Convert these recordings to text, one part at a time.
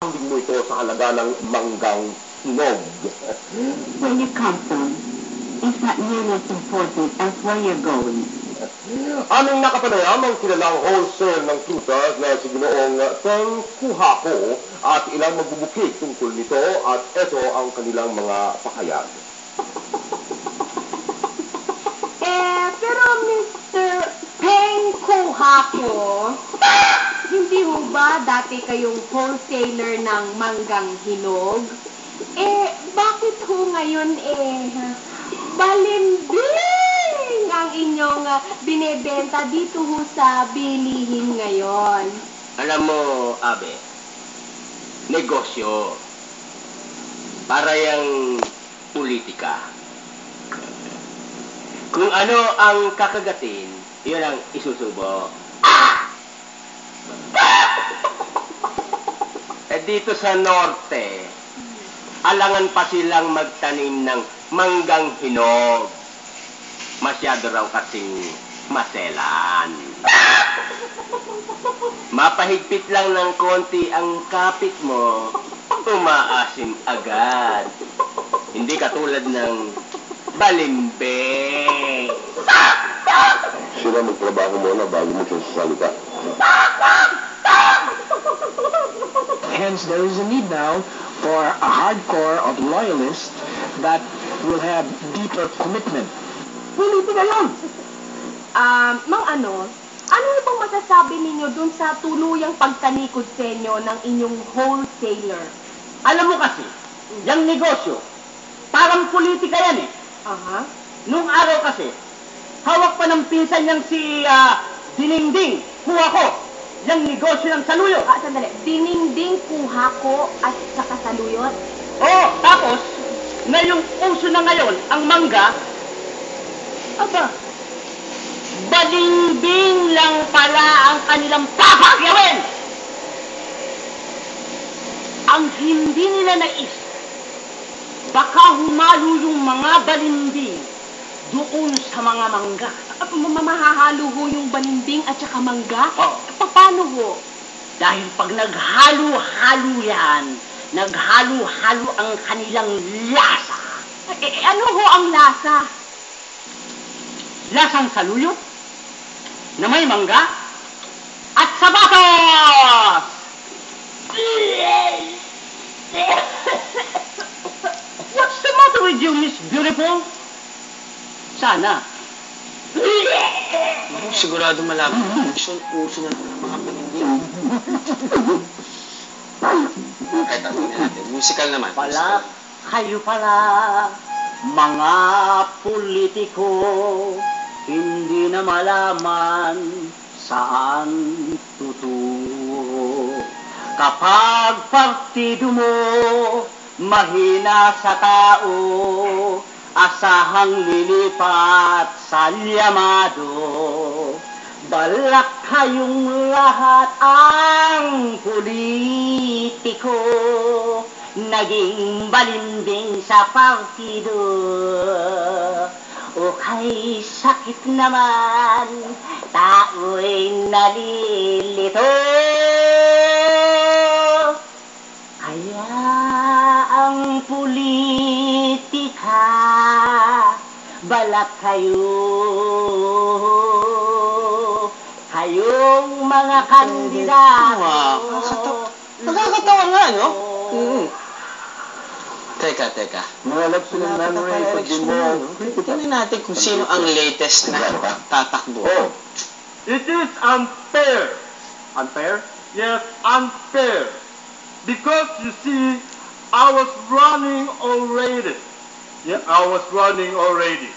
Hindi mo ito sa halaga ng manggang hinog. Where you come from is not nearly as important as where you're going. Aming nakapanayam ang kilalang wholesale ng prutas na si Ginoong Teng Kuhako at ilang magbubukid tungkol nito at ito ang kanilang mga pahayag. Pero Mr. Teng Kuhako, hindi ho ba dati kayong wholesaler ng manggang hinog? Bakit ho ngayon balimbing ang inyong binebenta dito ho sa bilihin ngayon? Alam mo, Abe, negosyo. Para yung politika. Kung ano ang kakagatin, yun ang isusubo. Dito sa norte, alangan pa silang magtanim ng manggang hinog. Masyado raw kasing maselan. Mapahigpit lang ng konti ang kapit mo, umaasim agad. Hindi katulad ng balimbing. Sila magtrabaho muna bago mo siya sasalita. Hence, there is a need now for a hardcore of loyalists that will have deeper commitment. Politika yun! Mang ano bang masasabi ninyo dun sa tuluyang pagtanikod sa inyo ng inyong wholesaler? Alam mo kasi, yung negosyo, parang politika yan eh. Aha. Nung araw kasi, hawak pa ng pinsan niyang si Diningding, kuha ko, yung negosyo ng saluyot. Sandali. Diningding, kuha ko, at saka saluyot? Oo, tapos, ngayong uso na ngayon, ang mangga, aba, balimbing lang pala ang kanilang papagyawin! Ang hindi nila nais, baka humalo yung mga balimbing doon sa mga mangga. Mamahahalo ho yung balimbing at saka mangga? Oo. Paano ho? Dahil pag naghalo-halo yan, naghalo-halo ang kanilang lasa. Ano ho ang lasa? Lasang saluyot, na may mangga, at sabatos! What's the matter with you, Miss Beautiful? Sana. Ako, sigurado malaman. Uso na mga paninding. Kahit tanongin natin. Musical naman. Kayo pala, mga politiko, hindi na malaman saan tutungo. Kapag partido mo, mahina sa tao, asahang lilipat sa liyamado. Balak kayong lahat ang politiko, naging balimbing sa partido. O kay sakit naman, tao'y nalilito. Kaya ang politika, balak kayong mga kandidato. Nakakatawa nga, no? Teka. Mga silang memory sa Ginoong. Tingnan natin kung sino ang latest na tatakbo. Oh. It is unfair. Unfair? Yes, unfair. Because you see, I was running already. Yeah, I was running already.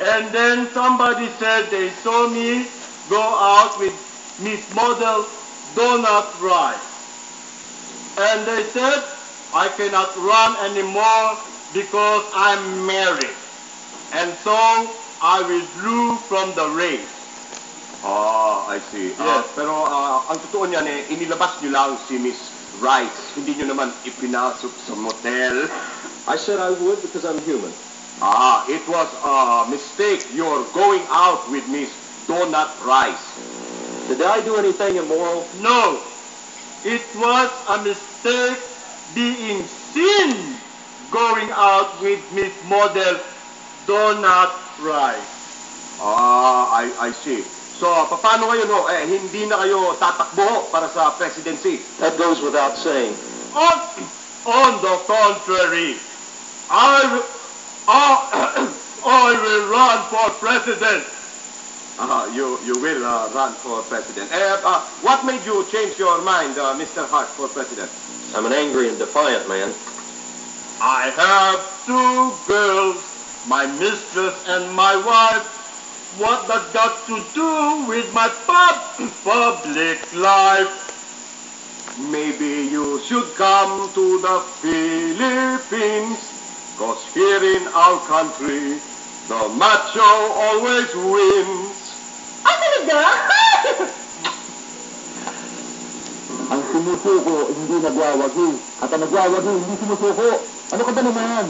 And then somebody said they saw me go out with Miss Model Donut Rice. And they said, I cannot run anymore because I'm married. And so I withdrew from the race. I see. Yes. Pero ang totoo niyan inilabas niyo lang si Miss Rice. Hindi niyo naman ipinasok sa motel. I said I would because I'm human. It was a mistake. You're going out with Miss Donut Rice. Did I do anything immoral? No. it was a mistake being seen going out with Miss Model Donut Rice. I see. So, paano kayo, no? Hindi na kayo tatakbo para sa presidency? That goes without saying. On the contrary, I will run for president. You will run for president. What made you change your mind, Mr. Hart, for president? I'm an angry and defiant man. I have 2 girls, my mistress and my wife. What that got to do with my public life? Maybe you should come to the Philippines, 'cause here in our country, the macho always wins. Talaga? Ang sumusuko, hindi nagwawagi. At ang nagwawagi, hindi sumusuko. Ano ka ba naman?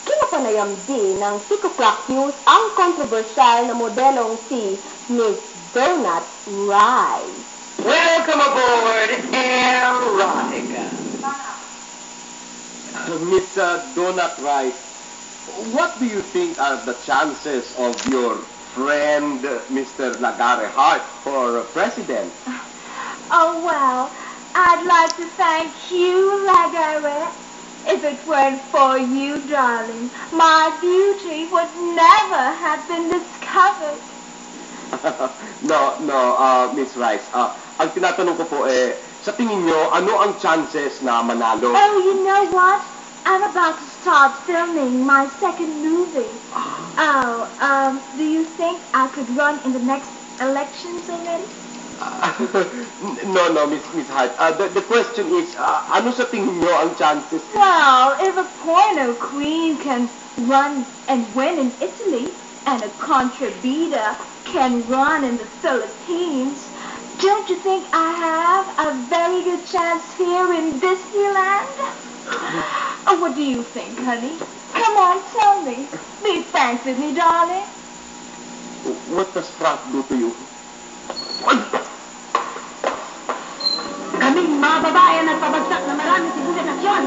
Kinapanayam din ng 6 O'Clock News ang kontrobersyal na modelong si Miss Donut Rice. Welcome aboard, Erotica. Miss Donut Rice, what do you think are the chances of your friend, Mr. Lagare Hart, for president? Oh, well, I'd like to thank you, Lagare. If it weren't for you, darling, my beauty would never have been discovered. No, Miss Rice. Ang tinatanong ko po sa tingin nyo, ano ang chances na manalo? Oh, you know what? I'm about to start filming my second movie. Do you think I could run in the next elections already? No, Miss Hart. The question is, ano sa tingin nyo ang chances? Well, if a porno queen can run and win in Italy, and a contributor can run in the Philippines, don't you think I have a very good chance here in Disneyland? What do you think, honey? Come on, tell me. Be frank with me, darling. What does Pratt do to you? Kaming mga babae nagpabagsak na maraming sibilisasyon.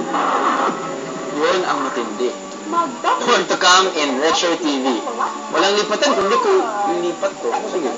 Yun ang matindi. Magdok. Born to come in Retro TV. Walang lipatan, kundi ko lipat ko. Sige.